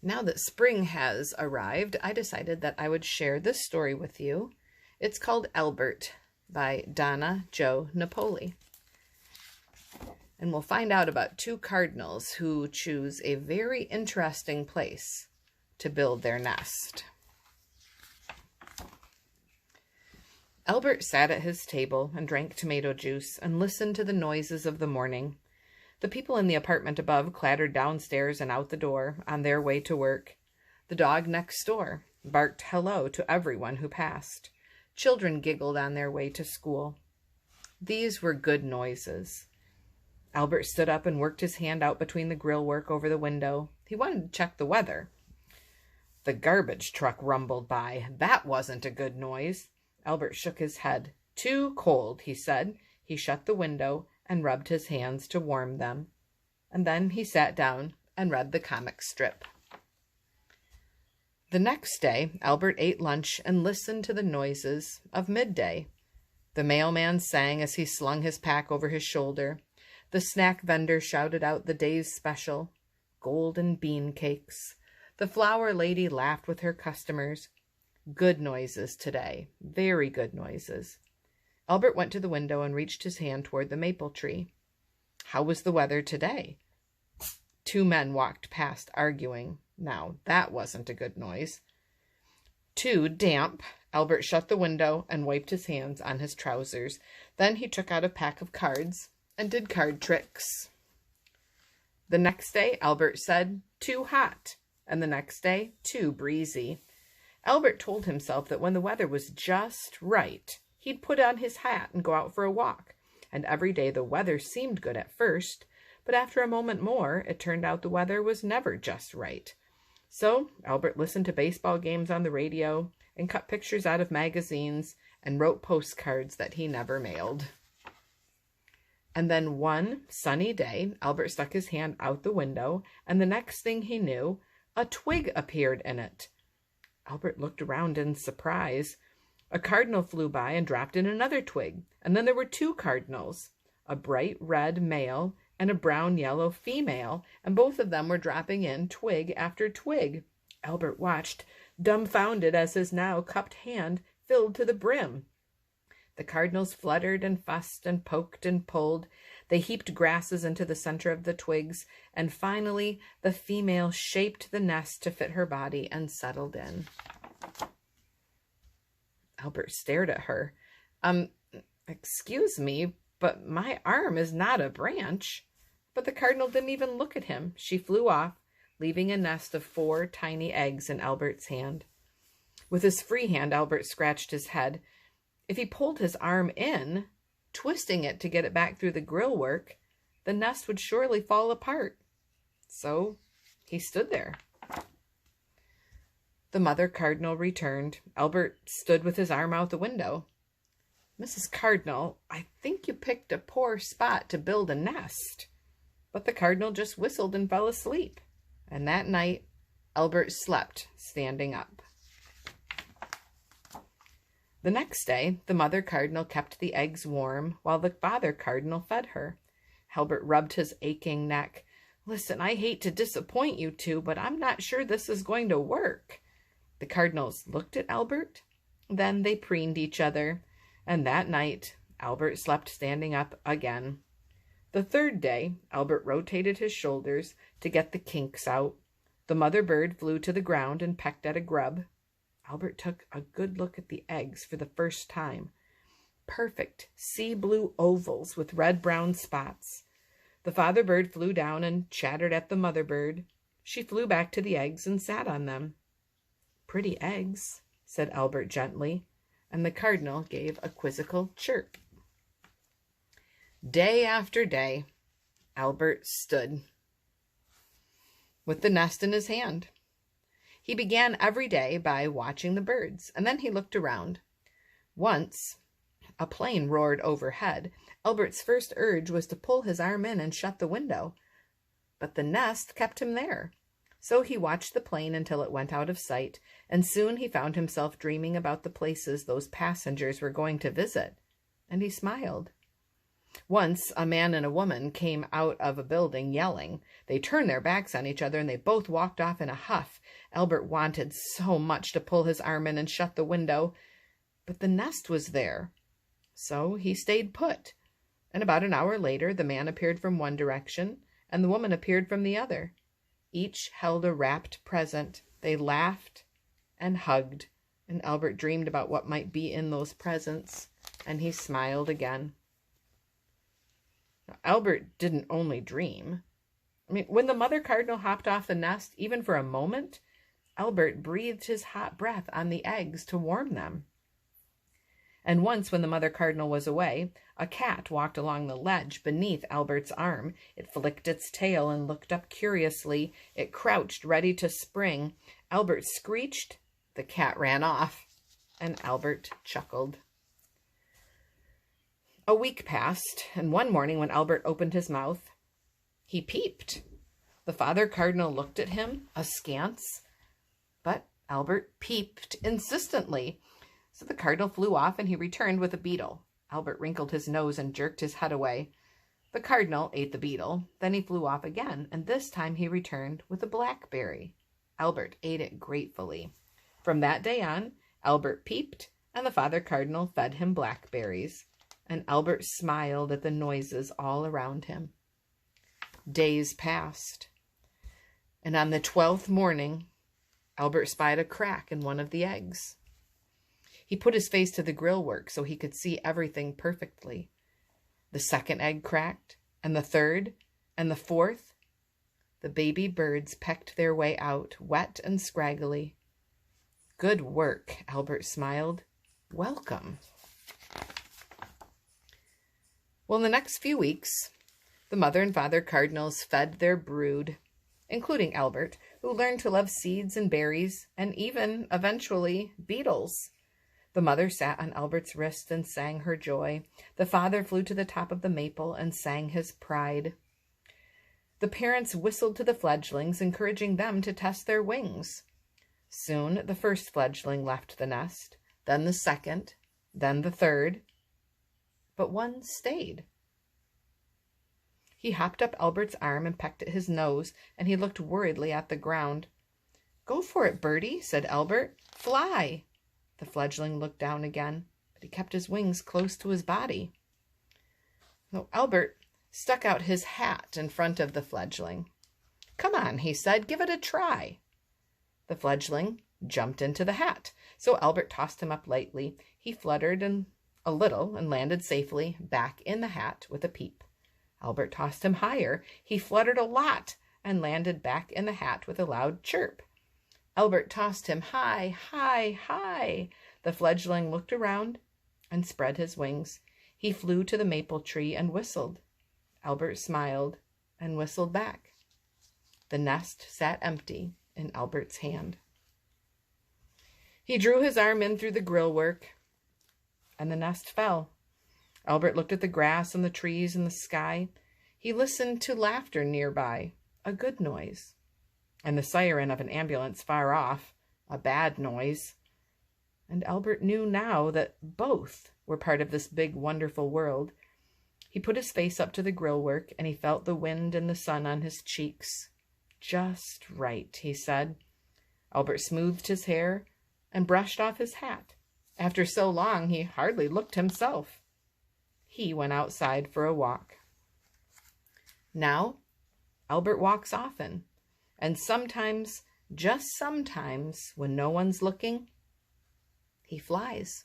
Now that spring has arrived, I decided that I would share this story with you. It's called Albert by Donna Napoli. And we'll find out about two cardinals who choose a very interesting place to build their nest. Albert sat at his table and drank tomato juice and listened to the noises of the morning. The people in the apartment above clattered downstairs and out the door on their way to work. The dog next door barked hello to everyone who passed. Children giggled on their way to school. These were good noises. Albert stood up and worked his hand out between the grill work over the window. He wanted to check the weather. The garbage truck rumbled by. That wasn't a good noise. Albert shook his head. Too cold, he said. He shut the window and rubbed his hands to warm them. And then he sat down and read the comic strip. The next day, Albert ate lunch and listened to the noises of midday. The mailman sang as he slung his pack over his shoulder. The snack vendor shouted out the day's special, golden bean cakes. The flower lady laughed with her customers. Good noises today, very good noises. Albert went to the window and reached his hand toward the maple tree. How was the weather today? Two men walked past arguing. Now, that wasn't a good noise. Too damp. Albert shut the window and wiped his hands on his trousers. Then he took out a pack of cards and did card tricks. The next day, Albert said, too hot. And the next day, too breezy. Albert told himself that when the weather was just right, he'd put on his hat and go out for a walk. And every day the weather seemed good at first, but after a moment more, it turned out the weather was never just right. So Albert listened to baseball games on the radio and cut pictures out of magazines and wrote postcards that he never mailed. And then one sunny day, Albert stuck his hand out the window, and the next thing he knew, a twig appeared in it. Albert looked around in surprise. A cardinal flew by and dropped in another twig, and then there were two cardinals, a bright red male and a brown-yellow female, and both of them were dropping in twig after twig. Albert watched, dumbfounded as his now cupped hand filled to the brim. The cardinals fluttered and fussed and poked and pulled. They heaped grasses into the center of the twigs, and finally the female shaped the nest to fit her body and settled in. Albert stared at her. Excuse me, but my arm is not a branch. But the cardinal didn't even look at him. She flew off, leaving a nest of 4 tiny eggs in Albert's hand. With his free hand, Albert scratched his head. If he pulled his arm in, twisting it to get it back through the grill work, the nest would surely fall apart. So he stood there. The mother cardinal returned. Albert stood with his arm out the window. Mrs. Cardinal, I think you picked a poor spot to build a nest. But the cardinal just whistled and fell asleep. And that night, Albert slept standing up. The next day, the mother cardinal kept the eggs warm while the father cardinal fed her. Albert rubbed his aching neck. Listen, I hate to disappoint you two, but I'm not sure this is going to work. The cardinals looked at Albert. Then they preened each other. And that night, Albert slept standing up again. The third day, Albert rotated his shoulders to get the kinks out. The mother bird flew to the ground and pecked at a grub. Albert took a good look at the eggs for the first time. Perfect sea blue ovals with red-brown spots. The father bird flew down and chattered at the mother bird. She flew back to the eggs and sat on them. Pretty eggs, said Albert gently, and the cardinal gave a quizzical chirp. Day after day, Albert stood with the nest in his hand. He began every day by watching the birds, and then he looked around. Once, a plane roared overhead. Albert's first urge was to pull his arm in and shut the window, but the nest kept him there. So he watched the plane until it went out of sight, and soon he found himself dreaming about the places those passengers were going to visit, and he smiled. Once a man and a woman came out of a building yelling. They turned their backs on each other and they both walked off in a huff. Albert wanted so much to pull his arm in and shut the window, but the nest was there. So he stayed put. And about an hour later, the man appeared from one direction and the woman appeared from the other. Each held a wrapped present. They laughed and hugged, and Albert dreamed about what might be in those presents, and he smiled again. Now, Albert didn't only dream. When the mother cardinal hopped off the nest, even for a moment, Albert breathed his hot breath on the eggs to warm them. And once, when the mother cardinal was away, a cat walked along the ledge beneath Albert's arm. It flicked its tail and looked up curiously. It crouched, ready to spring. Albert screeched. The cat ran off, and Albert chuckled. A week passed, and one morning when Albert opened his mouth, he peeped. The father cardinal looked at him askance, but Albert peeped insistently. So the cardinal flew off, and he returned with a beetle. Albert wrinkled his nose and jerked his head away. The cardinal ate the beetle. Then he flew off again, and this time he returned with a blackberry. Albert ate it gratefully. From that day on, Albert peeped, and the father cardinal fed him blackberries. And Albert smiled at the noises all around him. Days passed, and on the 12th morning, Albert spied a crack in one of the eggs. He put his face to the grill work so he could see everything perfectly. The second egg cracked, and the third, and the fourth. The baby birds pecked their way out, wet and scraggly. Good work, Albert smiled. Welcome. Well, in the next few weeks, the mother and father cardinals fed their brood, including Albert, who learned to love seeds and berries, and even, eventually, beetles. The mother sat on Albert's wrist and sang her joy. The father flew to the top of the maple and sang his pride. The parents whistled to the fledglings, encouraging them to test their wings. Soon the first fledgling left the nest, then the second, then the third. But one stayed. He hopped up Albert's arm and pecked at his nose, and he looked worriedly at the ground. "Go for it, birdie," said Albert. "Fly." The fledgling looked down again, but he kept his wings close to his body. So Albert stuck out his hat in front of the fledgling. "Come on," he said, "give it a try." The fledgling jumped into the hat, so Albert tossed him up lightly. He fluttered a little and landed safely back in the hat with a peep. Albert tossed him higher. He fluttered a lot and landed back in the hat with a loud chirp. Albert tossed him high, high, high. The fledgling looked around and spread his wings. He flew to the maple tree and whistled. Albert smiled and whistled back. The nest sat empty in Albert's hand. He drew his arm in through the grill work, and the nest fell. Albert looked at the grass and the trees and the sky. He listened to laughter nearby, a good noise, and the siren of an ambulance far off, a bad noise. And Albert knew now that both were part of this big, wonderful world. He put his face up to the grill work, and he felt the wind and the sun on his cheeks. "Just right," he said. Albert smoothed his hair and brushed off his hat. After so long, he hardly looked himself. He went outside for a walk. Now, Albert walks often, and sometimes, just sometimes, when no one's looking, he flies.